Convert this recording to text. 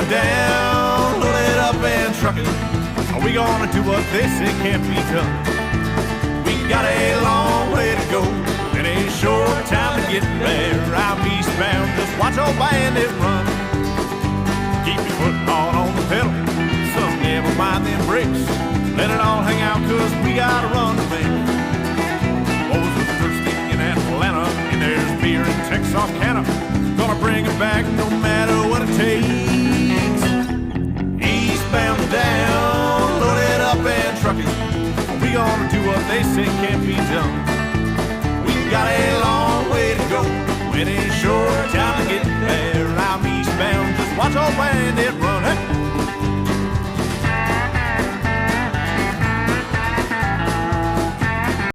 down, load it up and truck it. Are we gonna do what they say can't be done? We got a long way to go and a short time to get there. I'm eastbound, just watch old bandit run. Keep your foot hard on the pedal, son, never mind them brakes. Let it all hang out, cause we gotta run the thing. Boys are thirsty in Atlanta, and there's beer in Texarkana. Gonna bring it back no matter what it takes. Eastbound and down, load it up and truck it. We gonna do what they say can't be done. We got a long way to go, and a short time to get there. I'm eastbound, just watch old bandit run.